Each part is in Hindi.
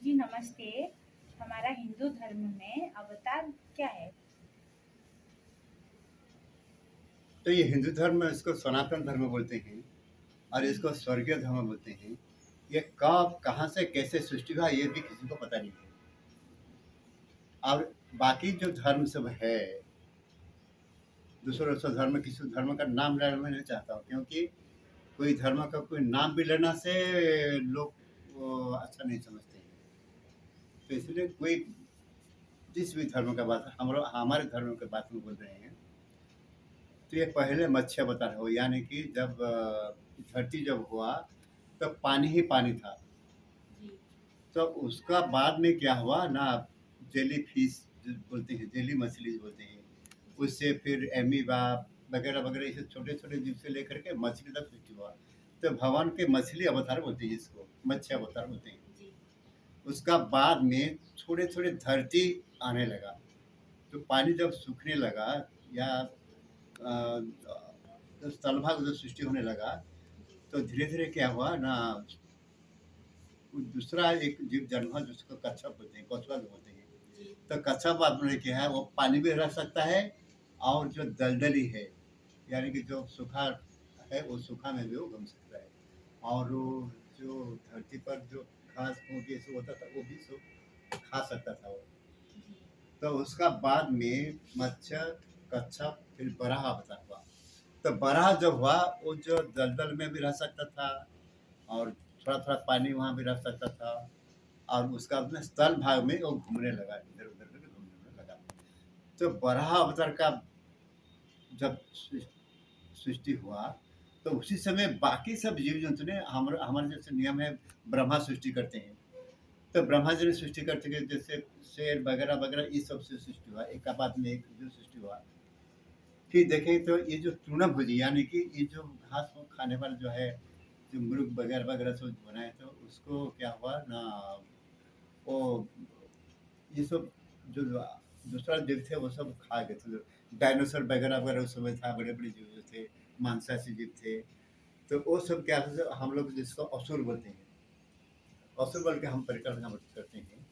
जी नमस्ते। हमारा हिंदू धर्म में अवतार क्या है? तो ये हिंदू धर्म में इसको सनातन धर्म बोलते हैं और जी। इसको स्वर्गीय धर्म बोलते हैं। ये कब कहाँ से कैसे सृष्टि हुआ ये भी किसी को पता नहीं है। और बाकी जो धर्म सब है, दूसरों से धर्म किसी धर्म का नाम लेना मैं नहीं चाहता हूँ, क्योंकि कोई धर्म का कोई नाम भी लेना से लोग अच्छा नहीं समझते हैं। तो इसलिए कोई जिस भी धर्म का बात हम लोग हमारे धर्म के बात में बोल रहे हैं, तो ये पहले मत्स्य अवतार हो, यानी कि जब धरती जब हुआ तब पानी ही पानी था। जी। तो उसका बाद में क्या हुआ ना, जेली फिश जो बोलते हैं, जेली मछली बोलते हैं, जी। उससे फिर एमीबा वगैरह वगैरह ऐसे छोटे छोटे जीव से लेकर के मछली तक सृष्टि हुआ। तो भगवान के मछली अवतार बोलते हैं, इसको मत्स्य अवतार बोलते हैं। जी। उसका बाद में थोड़े थोड़े धरती आने लगा, तो पानी जब सूखने लगा या स्थलभाग जो सृष्टि होने लगा, जी। तो धीरे धीरे क्या हुआ ना, दूसरा एक जीव जन्म हुआ जिसको कच्छप बोलते हैं, कछुआ भी बोलते हैं। जी। तो कच्छप आपने क्या है, वो पानी में रह सकता है और जो दलदली है, यानी कि जो सूखा है वो सूखा में भी वो घूम सकता है। और वो जो धरती पर जो घास फूस ये सब होता था वो भी सब खा सकता था वो। जी। तो उसका बाद में मत्स्य, कच्छप, फिर बराह अवतार हुआ। तो बराह जब हुआ वो जो दलदल में भी रह सकता था और थोड़ा थोड़ा पानी वहाँ भी रह सकता था, और उसका अपने स्थल भाग में वो घूमने लगा, इधर उधर करके घूमने लगा। तो बराह अवतार का जब सृष्टि हुआ, तो उसी समय बाकी सब जीव जंतु ने हमारे जैसे नियम है, ब्रह्मा सृष्टि करते हैं। तो ब्रह्मा जी ने सृष्टि करते हैं, जैसे शेर वगैरह वगैरह ये सब से सृष्टि हुआ, एक बाद में एक जो सृष्टि हुआ। फिर देखें तो ये जो तृणभोजी, यानी कि ये जो घास फूस खाने वाला जो है, जो मुर्ग वगैरह वगैरह सब बनाए, तो उसको क्या हुआ ना, वो ये सब जो दूसरा जीव थे वो सब खा गए थे। डायनासोर वगैरह वगैरह उस समय था, बड़े बड़े जीव जो थे, मांसाहारी जीव थे। तो वो सब क्या थे, हम लोग जिसको असुर बोलते हैं, असुर बोल के हम परिकल्पना करते हैं।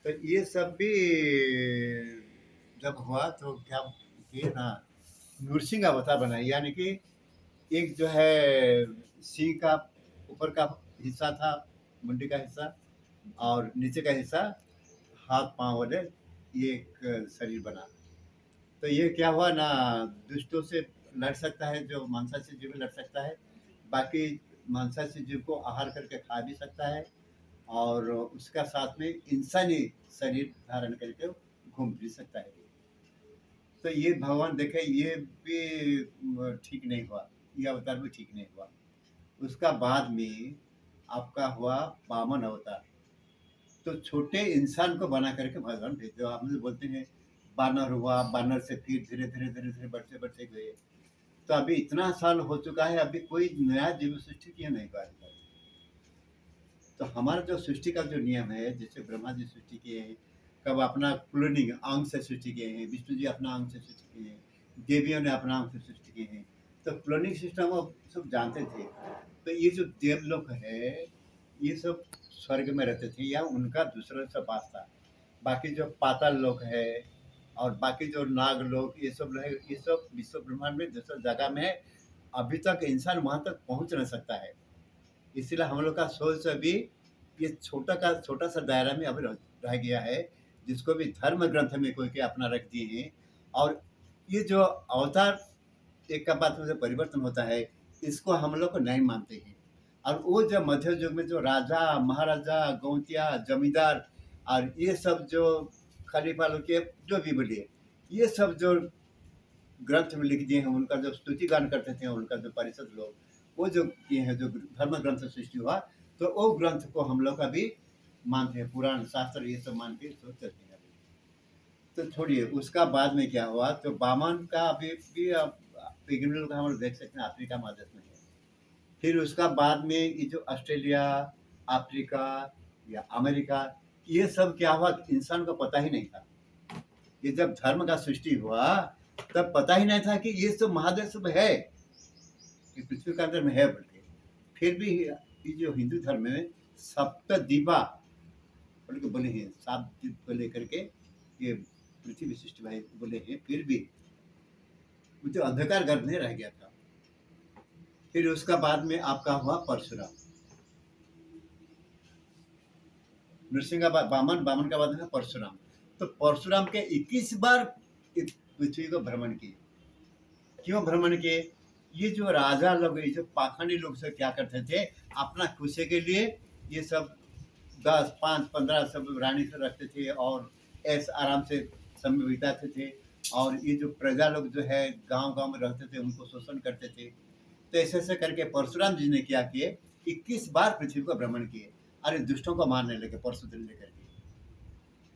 तो ये सब भी जब हुआ तो क्या किए ना, नृसिंह अवतार बनाए, यानी कि एक जो है सिंह का ऊपर का हिस्सा था, मुंडी का हिस्सा, जी। और नीचे का हिस्सा हाथ पांव वाले, ये एक शरीर बना। तो ये क्या हुआ ना, दुष्टों से लड़ सकता है, जो मांसाहारी जीव लड़ सकता है, बाकी मांसाहारी जीव को आहार करके खा भी सकता है, और उसका साथ में इंसानी शरीर धारण करके घूम भी सकता है। तो ये भगवान देखे ये भी ठीक नहीं हुआ, ये अवतार भी ठीक नहीं हुआ। उसका बाद में आपका हुआ वामन अवतार। तो छोटे इंसान को बना करके भगवान भेज दो, आप बोलते हैं बानर हुआ, बानर से फिर धीरे धीरे धीरे धीरे बढ़ते बढ़ते गए। तो अभी इतना साल हो चुका है, अभी कोई नया जीव सृष्टि किया नहीं हुआ है। तो हमारा जो सृष्टि का जो नियम है, जैसे ब्रह्मा जी सृष्टि किए हैं, कब अपना क्लोनिंग अंग से सृष्टि किए हैं, विष्णु जी अपना अंग से सृष्टि किए हैं, देवियों ने अपना अंग से सृष्टि किए हैं। तो क्लोनिंग सिस्टम वो सब जानते थे। तो ये जो देवलोक है, ये सब स्वर्ग में रहते थे या उनका दूसरा सा वास था। बाकी जो पाताल लोक है और बाकी जो नाग लोक, ये सब रहे, ये सब विश्व ब्रह्मांड में दूसरा जगह में है। अभी तक इंसान वहां तक पहुंच नहीं सकता है। इसीलिए हम लोग का सोच अभी ये छोटा सा दायरा में अभी रह गया है, जिसको भी धर्म ग्रंथ में कोई के अपना रख दिए हैं। और ये जो अवतार एक का बात में परिवर्तन होता है, इसको हम लोग को नहीं मानते हैं। और वो जो मध्य युग में जो राजा महाराजा गौतिया जमींदार और ये सब जो खलीफा लोग के जो भी बोलिए, ये सब जो ग्रंथ में लिख दिए हैं, उनका जो स्तुति गान करते थे, उनका जो परिषद लोग वो जो किए हैं, जो धर्म ग्रंथ सृष्टि हुआ, तो वो ग्रंथ को हम लोग अभी मानते हैं, पुराण शास्त्र ये सब मान के सोच चलते हैं अभी। तो छोड़िए, उसका बाद में क्या हुआ, तो बामन का अभी भी आप पिग्मी का हम लोग देख सकते हैं, अफ्रीका महादेश में है। फिर उसका बाद में ये जो ऑस्ट्रेलिया, अफ्रीका या अमेरिका, ये सब क्या हुआ, इंसान को पता ही नहीं था। ये जब धर्म का सृष्टि हुआ तब पता ही नहीं था कि ये सब महादेश सब है, ये पृथ्वी के अंदर में है बोल के। फिर भी ये जो हिंदू धर्म में सप्तद्वीपा बोले कि बोले हैं सात द्वीप को लेकर के ये पृथ्वी विशिष्ट भाई बोले हैं, फिर भी वो जो अंधकार गर्भ में रह गया था। फिर उसका बाद में आपका हुआ परशुराम, नृसिंह का बाद बामन, बामन का बाद में परशुराम। तो परशुराम के 21 बार इस पृथ्वी को भ्रमण किए। क्यों भ्रमण किए? ये जो राजा लोग, ये जो पाखंडी लोग से क्या करते थे, अपना खुशी के लिए ये सब 10, 5, 15 सब रानी से रखते थे और ऐसे आराम से समय बिताते थे। और ये जो प्रजा लोग जो है गांव-गांव में रहते थे, उनको शोषण करते थे। तो ऐसे-ऐसे करके परशुराम जी ने क्या किए, 21 बार पृथ्वी को भ्रमण किए। अरे दुष्टों को मारने लगे परशुदिन लेकर के।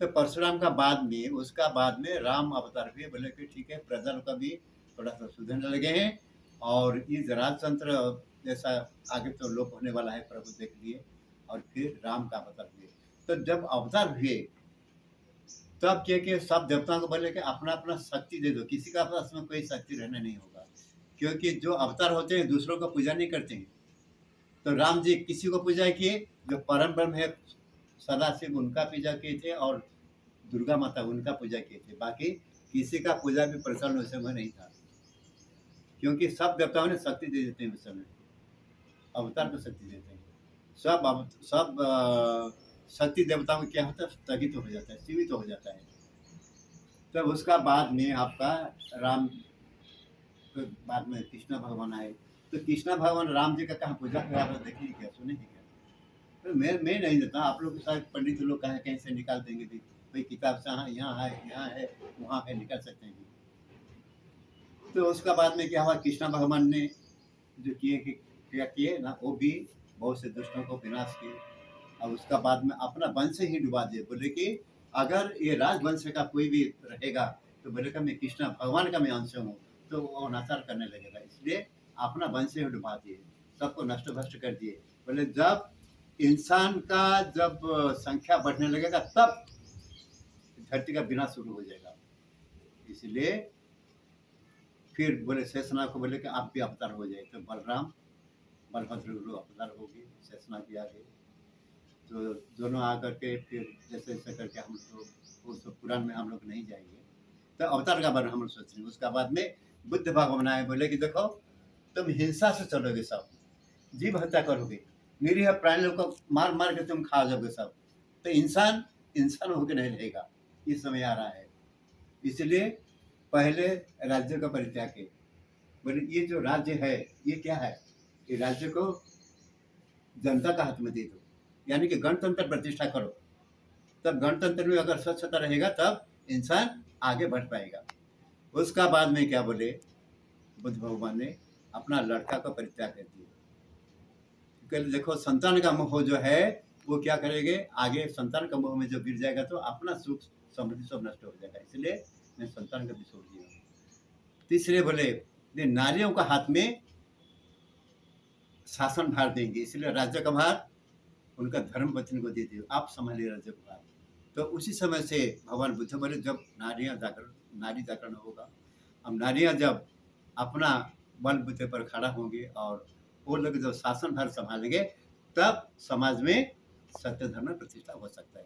तो परशुराम का बाद में, उसका बाद में राम अवतार हुए, बोले कि ठीक है प्रजा लोग का भी थोड़ा सा सुधरने लगे हैं और ये राजतंत्र जैसा आगे तो लोप होने वाला है, प्रभु देख लिए। और फिर राम का अवतार हुए। तो जब अवतार हुए तब क्या कि सब देवताओं को बोले कि अपना अपना शक्ति दे दो, किसी का पास में कोई शक्ति रहना नहीं होगा, क्योंकि जो अवतार होते हैं दूसरों को पूजा नहीं करते हैं। तो राम जी किसी को पूजा किए, जो परम ब्रह्म है सदाशिव उनका पूजा किए थे और दुर्गा माता उनका पूजा किए थे। बाकी किसी का पूजा भी प्रचलन उस समय नहीं था, क्योंकि सब देवताओं ने शक्ति दे देते हैं उस समय, अवतार को शक्ति देते हैं। सब शक्ति देवताओं को क्या होता है, स्थगित हो जाता है, सीमित हो जाता है। तब उसका बाद में आपका राम के बाद में कृष्ण भगवान आए। तो कृष्ण भगवान राम जी का कहाँ पूजा किया, आप देखिए क्या, सुने क्या? तो मैं नहीं देता, आप लोग के साथ पंडित लोग कहाँ कहीं से निकाल देंगे भी, कोई किताब से हाँ यहाँ है वहाँ है, निकाल सकते हैं। तो उसका बाद में क्या हुआ, कृष्ण भगवान ने जो किए कि क्या किए ना, वो भी बहुत से दुष्टों को विनाश किए। और उसका बाद में अपना वंश ही डुबा दिए। बोले कि अगर ये राजवंश का कोई भी रहेगा तो बोले कि मैं कृष्ण भगवान का मैं अंश हूँ, तो वो अनाचार करने लगेगा, इसलिए अपना वंश ही डुबा दिए, सबको नष्ट भ्रष्ट कर दिए। बोले जब इंसान का जब संख्या बढ़ने लगेगा तब धरती का विनाश शुरू हो जाएगा। इसलिए फिर बोले शेषनाग को बोले कि आप भी अवतार हो जाए। तो बलराम बलभद्र अवतार हो गए, शेषनाग भी आ गए। तो दोनों आकर के फिर जैसे जैसे करके हम लोग वो सब पुराण में हम लोग नहीं जाएंगे। तो अवतार का बारे में हम लोग सोच रहे हैं। उसका बाद में बुद्ध भगवान आए, बोले कि देखो तुम हिंसा से चलोगे, सब जीव हत्या करोगे, निरीह प्राणियों को मार मार के तुम खा जाओगे सब, तो इंसान इंसान होकर नहीं रहेगा, इस समय आ रहा है। इसलिए पहले राज्य का परित्याग किए। बोले ये जो राज्य है ये क्या है, ये राज्य को जनता का हाथ में दे दो, यानी कि गणतंत्र प्रतिष्ठा करो। तब गणतंत्र में अगर स्वच्छता रहेगा तब इंसान आगे बढ़ पाएगा। उसका बाद में क्या बोले, बुद्ध भगवान ने अपना लड़का का परित्याग कर दिया। क्योंकि देखो संतान का मोह जो है वो क्या करेंगे, आगे संतान का मोह में जो गिर जाएगा तो अपना सुख समृद्धि सब नष्ट हो जाएगा, इसलिए मैं संतान का भी छोड़ दिया। तीसरे बोले नारियों का हाथ में शासन भार देंगे, इसलिए राज्य का भार उनका धर्म पत्नी को दे दिया, आप संभालिए राज्य का भार। तो उसी समय से भगवान बुद्ध बोले जब नारी जागरण होगा, अब नारियां जब अपना बल बुद्धि पर खड़ा होंगे और वो लोग जब शासन भार संभालेंगे तब समाज में सत्य धर्म प्रतिष्ठा हो सकता है।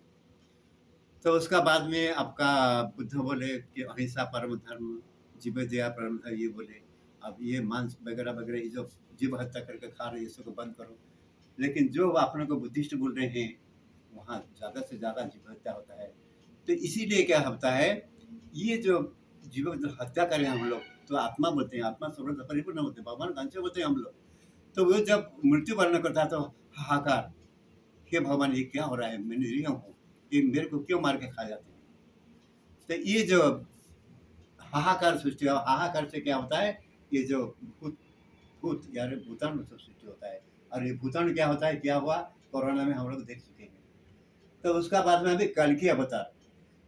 तो उसका बाद में आपका बुद्ध बोले कि अहिंसा परम धर्म, जीव दया परम धर्म, ये बोले अब ये मांस वगैरह वगैरह ये जो जीव हत्या करके खा रहे हैं इसको बंद करो। लेकिन जो अपने को बुद्धिस्ट बोल रहे हैं वहाँ ज़्यादा से ज़्यादा जीव हत्या होता है। तो इसीलिए क्या होता है, ये जो जीव हत्या करें हम लोग तो आत्मा बोलते हैं, आत्मा सर्वथा परिपूर्ण होते हैं, भगवान का अंश बोलते हैं हम लोग। तो वो जब मृत्यु वर्ण करता है तो हाहाकार, हे भगवान ये क्या हो रहा है, मैं निरीह हूँ, ये मेरे को क्यों मार के खा जाते हैं। तो ये जो हाहाकार सृष्टि, हाहाकार से क्या होता है, ये जो भूत भूत यानी भूताणु सब सृष्टि होता है। और ये भूताणु क्या होता है, क्या हुआ कोरोना में हम लोग देख चुके हैं। तो उसका बाद में अभी कल्कि अवतार,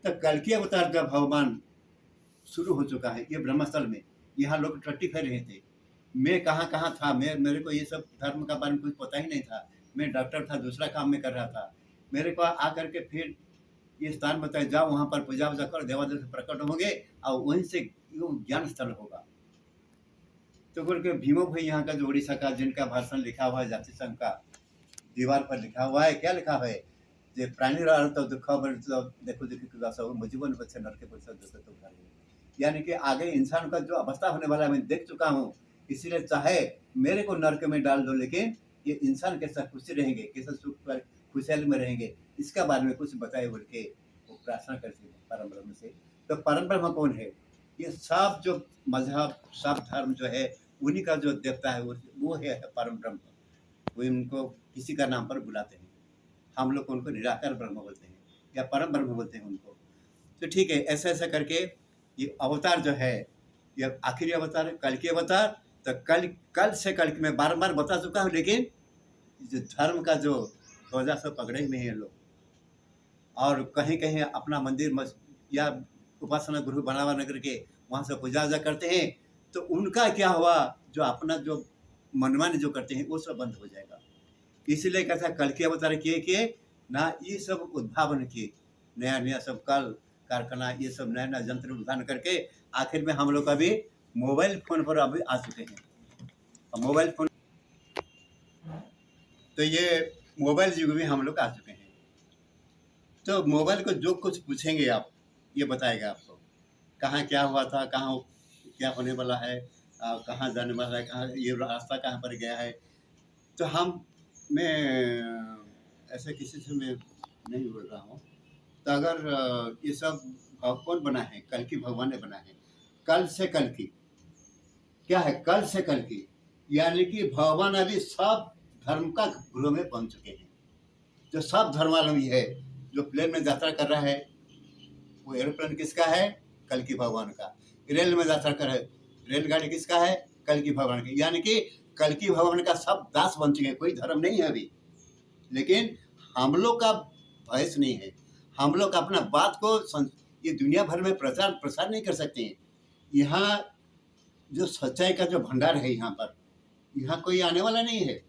तो कल्कि अवतार जब भगवान शुरू हो चुका है, ये ब्रह्मस्थल में यहाँ लोग टट्टी फैल रहे थे, मैं कहाँ कहाँ था, मेरे को ये सब धर्म का बारे में कुछ पता ही नहीं था, मैं डॉक्टर था, दूसरा काम में कर रहा था। मेरे को आकर के फिर ये स्थान बताए, जाओ वहाँ पर पूजा वूजा करो, देवादेव से प्रकट होंगे और वहीं से ज्ञान स्थल होगा। तो बोल के भीमो भाई यहाँ का जो उड़ीसा का जिनका भाषण लिखा हुआ है जाति संघ का, दीवार पर लिखा हुआ है, क्या लिखा हुआ है, जे प्राणीरा अर्थ दुःख देखो देखो सब मुझीवन बच्चे नर के पुरुष तो यानी कि आगे इंसान का जो अवस्था होने वाला है मैं देख चुका हूँ, इसीलिए चाहे मेरे को नरक में डाल दो, लेकिन ये इंसान कैसा खुशी रहेंगे, कैसा सुख पर खुशहाली में रहेंगे, इसका बारे में कुछ बताए बोल के वो प्रार्थना करते हैं परम ब्रह्म से। तो परम ब्रह्म कौन है? ये सब जो मजहब सब धर्म जो है उन्हीं का जो देवता है वो है परम ब्रह्म। वो इनको किसी का नाम पर बुलाते हैं, हम लोग उनको निराकार ब्रह्म बोलते हैं या परम ब्रह्म बोलते हैं उनको। तो ठीक है, ऐसा ऐसा करके ये अवतार जो है ये आखिरी अवतार है, कल की अवतार। तो कल से कल की मैं बार बार बता चुका हूँ, लेकिन जो धर्म का जो ध्वजा सब पकड़े हुए हैं लोग, और कहीं कहीं अपना मंदिर या उपासना गृह बना करके वहाँ से पूजा वूजा करते हैं। तो उनका क्या हुआ, जो अपना जो मनमानी जो करते हैं वो सब बंद हो जाएगा। इसलिए कहता है कल के अवतार किए ना, ये सब उद्भावन किए, नया नया सब कल कारखाना ये सब नया नया यंत्र उद्भावन करके आखिर में हम लोग अभी मोबाइल फोन पर अभी आ चुके हैं। मोबाइल फोन, तो ये मोबाइल युग में हम लोग आ चुके हैं। तो मोबाइल को जो कुछ पूछेंगे आप, ये बताएगा आपको कहाँ क्या हुआ था, कहाँ क्या होने वाला है, कहाँ जाने वाला है, कहाँ ये रास्ता कहाँ पर गया है। तो मैं ऐसे किसी से मैं नहीं बोल रहा हूँ। तो अगर ये सब कौन बना है? कल की भगवान ने बना है। कल से कल की क्या है? कल से कल की यानी कि भगवान अभी सब धर्म का गुरु में बन चुके हैं। जो सब धर्मावलंबी है, जो प्लेन में यात्रा कर रहा है वो एरोप्लेन किसका है? कल की भगवान का। रेल में यात्रा कर रहा है, रेलगाड़ी किसका है? कल की भगवान की। यानी कि कल की भगवान का सब दास बन चुके हैं, कोई धर्म नहीं है अभी। लेकिन हम लोग का भैंस नहीं है, हम लोग अपना बात को ये दुनिया भर में प्रचार प्रसार नहीं कर सकते हैं। यहाँ जो सच्चाई का जो भंडार है यहाँ पर, यहाँ कोई आने वाला नहीं है।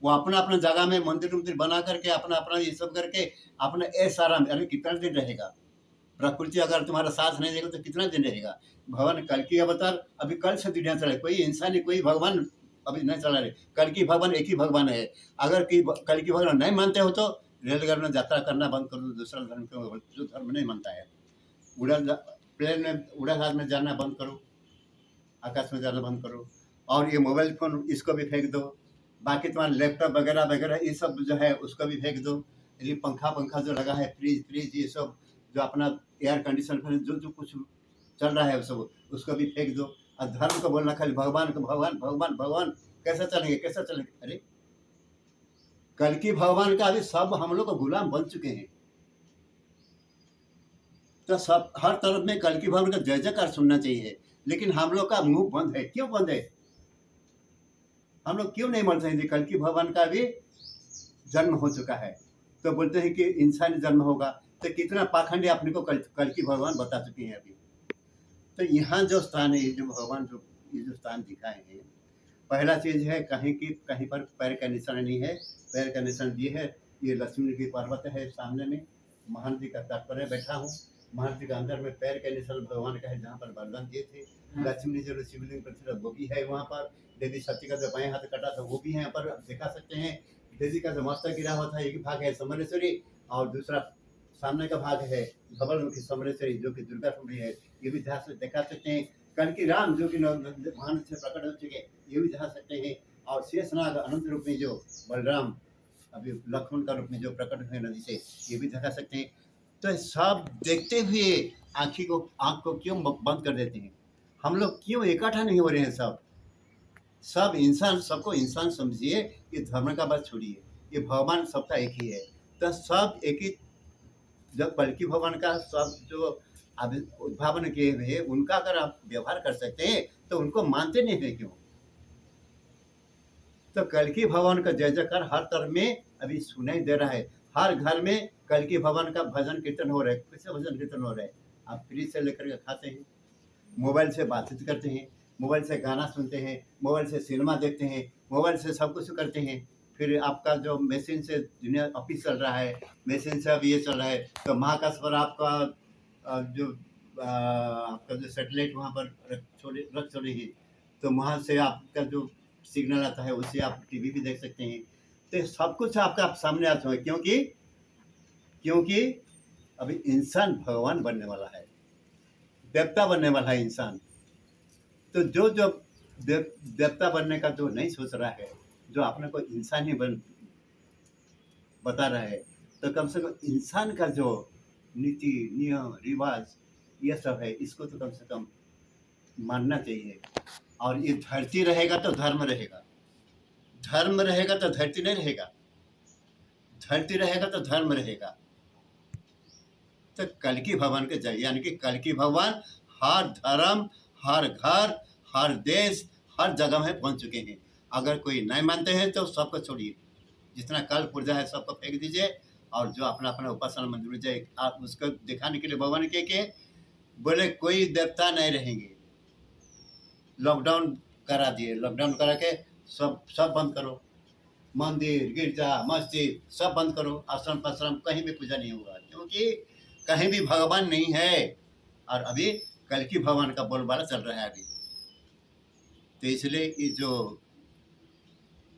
वो अपना अपना जगह में मंदिर उंदिर बना करके अपना अपना ये सब करके अपना ऐसा आराम, अरे कितना दिन रहेगा? प्रकृति अगर तुम्हारा साथ नहीं देगा तो कितना दिन रहेगा? भगवान कल की अवतार अभी कल से दुनिया चले, कोई इंसान कोई भगवान अभी नहीं चला रहे। कल की भगवान एक ही भगवान है। अगर कल की भगवान नहीं मानते हो तो रेलगाड़ी में यात्रा करना बंद कर दो, दूसरा धर्म क्यों, जो धर्म नहीं मानता है। प्लेन में उड़ान में जाना बंद करो, आकाश में जाना बंद करो, और ये मोबाइल फोन इसको भी फेंक दो। बाकी तुम्हारा लैपटॉप वगैरह वगैरह ये सब जो है उसको भी फेंक दो। ये पंखा जो लगा है, फ्रिज ये सब जो अपना एयर कंडीशन जो कुछ चल रहा है सब उसको भी फेंक दो। और धर्म को बोलना खाली भगवान को भगवान भगवान भगवान, कैसे चलेंगे कैसे चलेंगे? अरे कल की भगवान का अभी सब हम लोग को गुलाम बन चुके हैं। तो सब हर तरफ में कल की भगवान का जय जयकार सुनना चाहिए, लेकिन हम लोग का मुंह बंद है। क्यों बंद है? हम लोग क्यों नहीं मानते हैं कल की भगवान का भी जन्म हो चुका है? तो बोलते हैं कि इंसानी जन्म होगा। तो कितना पाखंडी अपने को कल की भगवान बता चुके हैं अभी। तो यहाँ जो स्थान है, जो भगवान ये जो स्थान दिखाए हैं, पहला चीज है कहीं पर पैर का निशान नहीं है। पैर का निशान ये है, ये लक्ष्मी की पर्वत है सामने में, महान जी का तट पर बैठा हूँ। महान जी का अंदर में पैर का निशान भगवान का है, जहाँ पर वरदान दिए थे। लक्ष्मी जी जो शिवलिंग पर वो भी है वहाँ पर। देवी सती का जो बाएं हाथ कटा था वो भी है यहाँ पर दिखा सकते हैं। देवी का जो मस्तक गिरा हुआ था एक भाग है समरेश्वरी, और दूसरा सामने का भाग है धवलमुखी समरेश्वरी जो कि दुर्गा कुंडी है, ये भी दिखा सकते हैं। कल की राम जो कि महान से प्रकट हो चुके, ये भी दिखा सकते हैं। और शेषनाग अनंत रूप में जो बलराम अभी लक्ष्मण का रूप में जो प्रकट हुए नदी से, ये भी दिखा सकते हैं। तो सब देखते हुए आँख को क्यों बंद कर देते हैं? हम लोग क्यों इकट्ठा नहीं हो रहे हैं? सब इंसान, सबको इंसान समझिए, ये धर्म का बात छोड़िए, ये भगवान सबका एक ही है। तो सब एक ही, जब कल्कि भगवान का सब जो उद्भावन किए हुए उनका अगर आप व्यवहार कर सकते हैं तो उनको मानते नहीं है क्यों? तो कल्कि भगवान का जय जयकार हर तरफ में अभी सुनाई दे रहा है। हर घर में कल्कि भगवान का भजन कीर्तन हो रहा है। कैसे भजन कीर्तन हो रहा है? आप फ्रिज से लेकर के खाते हैं, मोबाइल से बातचीत करते हैं, मोबाइल से गाना सुनते हैं, मोबाइल से सिनेमा देखते हैं, मोबाइल से सब कुछ करते हैं। फिर आपका जो मशीन से दुनिया ऑफिस चल रहा है, मशीन से अब ये चल रहा है। तो महाकाश पर आपका जो सैटेलाइट वहाँ पर रख छोड़े हैं, तो वहाँ से आपका जो सिग्नल आता है उससे आप टीवी भी देख सकते हैं। तो सब कुछ आपका सामने आता है, क्योंकि क्योंकि अभी इंसान भगवान बनने वाला है, देवता बनने वाला है इंसान। तो जो जो देवता बनने का जो नहीं सोच रहा है, जो अपने को इंसान ही बता रहा है, तो कम से कम इंसान का जो नीति नियम रिवाज ये सब है, इसको तो कम से कम मानना चाहिए। और ये धरती रहेगा तो धर्म रहेगा, धर्म रहेगा तो धरती नहीं रहेगा, धरती रहेगा तो धर्म रहेगा। तो कल्कि भगवान के जय, यानी कि कल्कि भगवान हर धर्म, हर घर, हर देश, हर जगह में पहुंच चुके हैं। अगर कोई नहीं मानते हैं तो सबको छोड़िए, जितना कल पुर्जा है सबको फेंक दीजिए, और जो अपना अपना उपासना मंदिर में जाए, आप उसको दिखाने के लिए भगवान के बोले कोई देवता नहीं रहेंगे। लॉकडाउन करा दिए, लॉकडाउन करा के सब बंद करो, मंदिर गिरजा मस्जिद सब बंद करो, आश्रम पाश्रम कहीं भी पूजा नहीं होगा, क्योंकि कहीं भी भगवान नहीं है। और अभी कल की भगवान का बोलबाला चल रहा है अभी। तो इसलिए ये जो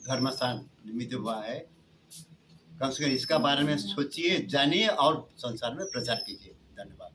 धर्मस्थान निर्मित हुआ है, कम से कम इसका बारे में सोचिए, जानिए और संसार में प्रचार कीजिए। धन्यवाद।